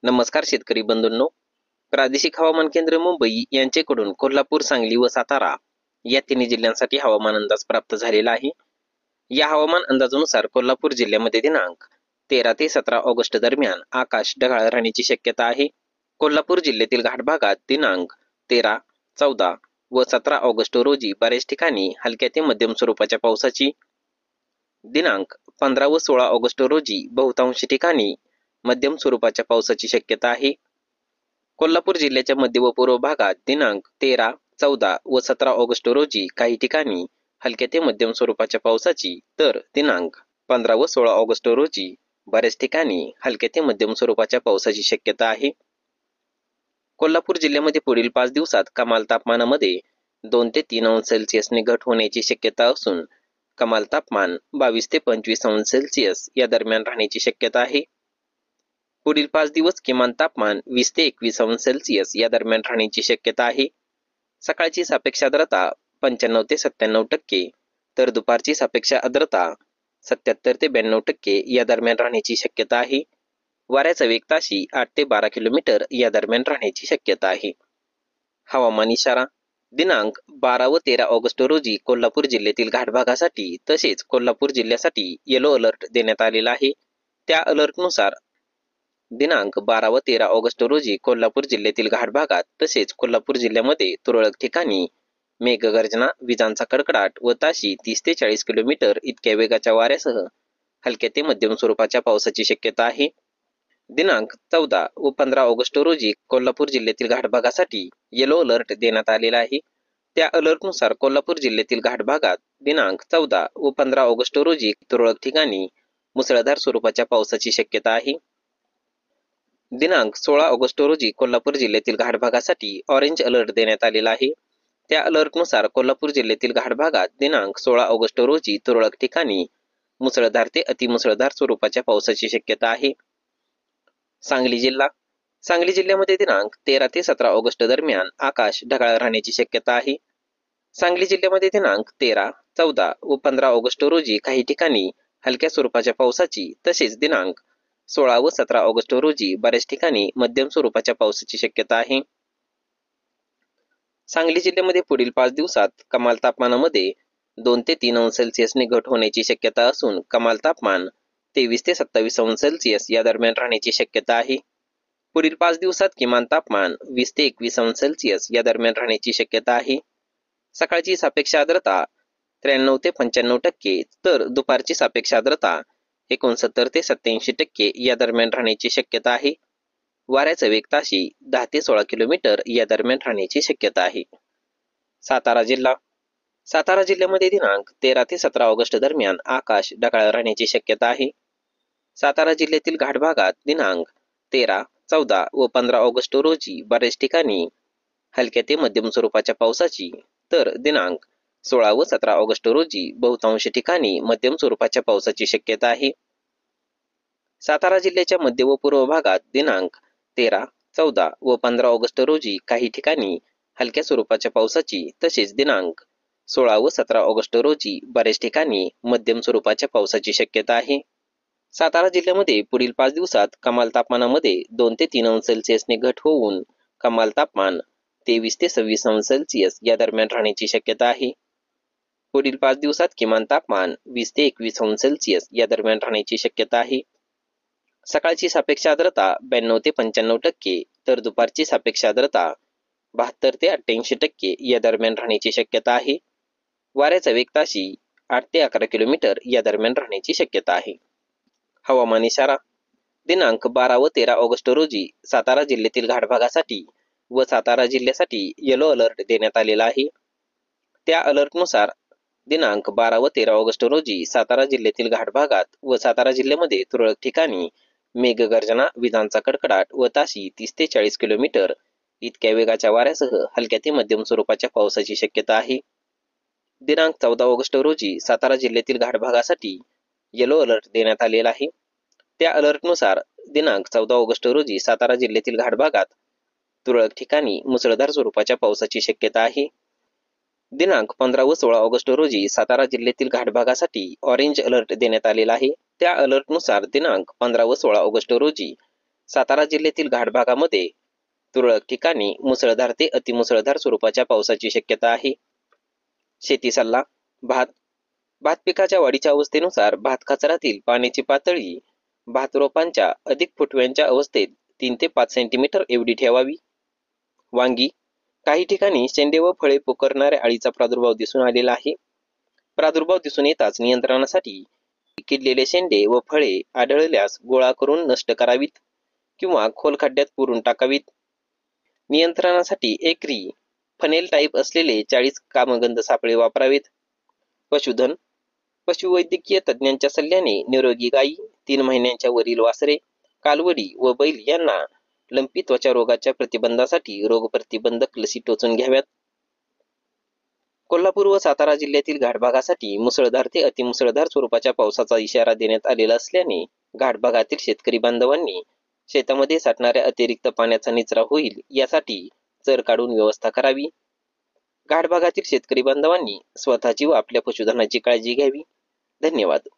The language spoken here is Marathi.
नमस्कार शेतकरी बंधूंनो. प्रादेशिक हवामान केंद्र मुंबई यांच्याकडून कोल्हापूर, सांगली व सातारा या तिन्ही जिल्ह्यांसाठी हवामान अंदाज प्राप्त झालेला आहे. या हवामान अंदाजानुसार कोल्हापूर जिल्ह्यामध्ये दिनांक 13 ते 17 ऑगस्ट दरम्यान आकाश ढगाळ राहण्याची शक्यता आहे. कोल्हापूर जिल्ह्यातील घाटभागात दिनांक 13, 14 व 17 ऑगस्ट रोजी बऱ्याच ठिकाणी हलक्या ते मध्यम स्वरूपाच्या पावसाची, दिनांक 15 व 16 ऑगस्ट रोजी बहुतांश ठिकाणी मध्यम स्वरूपाच्या पावसाची शक्यता आहे. कोल्हापूर जिल्ह्याच्या मध्य व पूर्व भागात दिनांक 13, 14 व 17 ऑगस्ट रोजी काही ठिकाणी हलक्या ते मध्यम स्वरूपाच्या पावसाची, तर दिनांक 15 व 16 ऑगस्ट रोजी बऱ्याच ठिकाणी हलक्या ते मध्यम स्वरूपाच्या पावसाची शक्यता आहे. कोल्हापूर जिल्ह्यामध्ये पुढील 5 दिवसात कमाल तापमानामध्ये 2 ते 3 अंश सेल्सिअसने घट होण्याची शक्यता असून कमाल तापमान 22 ते 25 अंश सेल्सिअस या दरम्यान राहण्याची शक्यता आहे. पुढील 5 दिवस किमान तापमान 20 ते 21 अंश सेल्सिअस या दरम्यान राहण्याची शक्यता आहे. सकाळची सापेक्ष आर्द्रता 95 ते 97%, तर दुपारची सापेक्ष आर्द्रता 77 ते 92% या दरम्यान राहण्याची शक्यता आहे. वाऱ्याचा वेग ताशी 8 ते 12 किलोमीटर या दरम्यान राहण्याची शक्यता आहे. हवामान इशारा. दिनांक 12 व 13 ऑगस्ट रोजी कोल्हापूर जिल्ह्यातील घाटभागासाठी तसेच कोल्हापूर जिल्ह्यासाठी येलो अलर्ट देण्यात आलेला आहे. त्या अलर्टनुसार दिनांक 12 व 13 ऑगस्ट रोजी कोल्हापूर जिल्ह्यातील घाटभागात तसेच कोल्हापूर जिल्ह्यामध्ये तुरळक ठिकाणी मेघगर्जना, विजांचा कडकडाट व ताशी 30 ते 40 किलोमीटर इतक्या वेगाच्या वाऱ्यासह हलक्या ते मध्यम स्वरूपाच्या पावसाची शक्यता आहे. दिनांक 14 व 15 ऑगस्ट रोजी कोल्हापूर जिल्ह्यातील घाटभागासाठी येलो अलर्ट देण्यात आलेला आहे. त्या अलर्टनुसार कोल्हापूर जिल्ह्यातील घाटभागात दिनांक 14 व 15 ऑगस्ट रोजी तुरळक ठिकाणी मुसळधार स्वरूपाच्या पावसाची शक्यता आहे. दिनांक 16 ऑगस्ट रोजी कोल्हापूर जिल्ह्यातील घाटभागासाठी ऑरेंज अलर्ट देण्यात आलेला आहे. त्या अलर्टनुसार कोल्हापूर जिल्ह्यातील घाटभागात दिनांक 16 ऑगस्ट रोजी तुरळक ठिकाणी मुसळधार ते अतिमुसळधार स्वरूपाच्या पावसाची शक्यता आहे. सांगली जिल्हा. सांगली जिल्ह्यामध्ये दिनांक 13 ते 17 ऑगस्ट दरम्यान आकाश ढगाळ राहण्याची शक्यता आहे. सांगली जिल्ह्यामध्ये दिनांक 13, 14 व 15 ऑगस्ट रोजी काही ठिकाणी हलक्या स्वरूपाच्या पावसाची तसेच दिनांक 16 व 17 ऑगस्ट रोजी बऱ्याच ठिकाणी मध्यम स्वरूपाच्या पावसाची शक्यता आहे. सांगली जिल्ह्यामध्ये पुढील 5 दिवसात कमाल तापमानामध्ये 2 ते 3 अंश सेल्सिअसने घट होण्याची शक्यता असून कमाल तापमान 23 ते 27 अंश सेल्सिअस या दरम्यान राहण्याची शक्यता आहे. पुढील 5 दिवसात किमान तापमान 20 ते 21 अंश सेल्सिअस या दरम्यान राहण्याची शक्यता आहे. सकाळची सापेक्ष आर्द्रता 93 ते 95%, तर दुपारची सापेक्ष आर्द्रता 69 ते 87% या दरम्यान राहण्याची शक्यता आहे. वाऱ्याचा वेग ताशी 10 ते 16 किलोमीटर या दरम्यान राहण्याची शक्यता आहे. सातारा जिल्हा. सातारा जिल्ह्यामध्ये दिनांक 13 ते 17 ऑगस्ट दरम्यान आकाश ढगाळ राहण्याची शक्यता आहे. सातारा जिल्ह्यातील घाटभागात दिनांक 13, 14 व 15 ऑगस्ट रोजी बऱ्याच ठिकाणी हलक्या ते मध्यम स्वरूपाच्या पावसाची, तर दिनांक 16 व 17 ऑगस्ट रोजी बहुतांश ठिकाणी मध्यम स्वरूपाच्या पावसाची शक्यता आहे. सातारा जिल्ह्याच्या मध्य व पूर्व भागात दिनांक 13, 14 व 15 ऑगस्ट रोजी काही ठिकाणी हलक्या स्वरूपाच्या पावसाची तसेच दिनांक 16 व 17 ऑगस्ट रोजी बऱ्याच ठिकाणी मध्यम स्वरूपाच्या पावसाची शक्यता आहे. सातारा जिल्ह्यामध्ये पुढील 5 दिवसात कमाल तापमानामध्ये 2 ते 3 अंश सेल्सिअसने घट होऊन कमाल तापमान 23 ते 26 अंश सेल्सिअस या दरम्यान राहण्याची शक्यता आहे. पुढील 5 दिवसात किमान तापमान 20 ते 21 अंश सेल्सिअस या दरम्यान राहण्याची शक्यता आहे. सकाळची सापेक्ष आर्द्रता 92 ते 95%, तर दुपारची सापेक्ष आर्द्रता 72 ते 88% या दरम्यान राहण्याची शक्यता आहे. वाऱ्याचा वेग ताशी 8 ते 11 किलोमीटर या दरम्यान राहण्याची शक्यता आहे. हवामान इशारा. दिनांक 12 व 13 ऑगस्ट रोजी सातारा जिल्ह्यातील घाटभागासाठी व सातारा जिल्ह्यासाठी येलो अलर्ट देण्यात आलेला आहे. त्या अलर्टनुसार दिनांक 12 व 13 ऑगस्ट रोजी सातारा जिल्ह्यातील घाटभागात व सातारा जिल्ह्यामध्ये तुरळक ठिकाणी मेघगर्जना, विजांचा कडकडाट व ताशी 30 ते 40 किलोमीटर इतक्या वेगाच्या वाऱ्यासह हलक्या ते मध्यम स्वरूपाच्या पावसाची शक्यता आहे. दिनांक 14 ऑगस्ट रोजी सातारा जिल्ह्यातील घाटभागासाठी येलो अलर्ट देण्यात आलेला आहे. त्या अलर्टनुसार दिनांक 14 ऑगस्ट रोजी सातारा जिल्ह्यातील घाटभागात तुरळक ठिकाणी मुसळधार स्वरूपाच्या पावसाची शक्यता आहे. दिनांक 15 व 16 ऑगस्ट रोजी सातारा जिल्ह्यातील घाटभागासाठी ऑरेंज अलर्ट देण्यात आलेला आहे. त्या अलर्टनुसार दिनांक 15 व 16 ऑगस्ट रोजी सातारा जिल्ह्यातील घाट भागामध्ये तुरळक ठिकाणी मुसळधार ते अतिमुसळधार स्वरूपाच्या पावसाची शक्यता आहे. शेती सल्ला. भात पिकाच्या वाढीच्या अवस्थेनुसार भात खाचरातील पाण्याची पातळी भात रोपांच्या अधिक फुटव्यांच्या अवस्थेत 3 ते 5 सेंटीमीटर एवढी ठेवावी. वांगी. काही ठिकाणी शेंडे व फळे पोखरणाऱ्या अळीचा प्रादुर्भाव दिसून आलेला आहे. प्रादुर्भाव दिसून येताच नियंत्रणासाठी किडलेले शेंडे व फळे आढळल्यास गोळा करून नष्ट करावीत किंवा खोल खड्ड्यात पुरून टाकावीत. नियंत्रणासाठी एकरी फनेल टाईप असलेले 40 कामगंध सापळे वापरावेत. पशुधन. पशुवैद्यकीय तज्ज्ञांच्या सल्ल्याने निरोगी गायी, 3 महिन्यांच्या वरील वासरे, कालवडी व बैल यांना लंपी त्वचा रोगाच्या प्रतिबंधासाठी रोगप्रतिबंधक लसी टोचून घ्याव्यात. कोल्हापूर व सातारा जिल्ह्यातील घाटभागासाठी मुसळधार ते अतिमुसळधार स्वरूपाच्या पावसाचा इशारा देण्यात आलेला असल्याने घाटभागातील शेतकरी बांधवांनी शेतामध्ये साठणाऱ्या अतिरिक्त पाण्याचा निचरा होईल यासाठी चर काढून व्यवस्था करावी. घाटभागातील शेतकरी बांधवांनी स्वतःची व आपल्या पशुधनाची काळजी घ्यावी. धन्यवाद.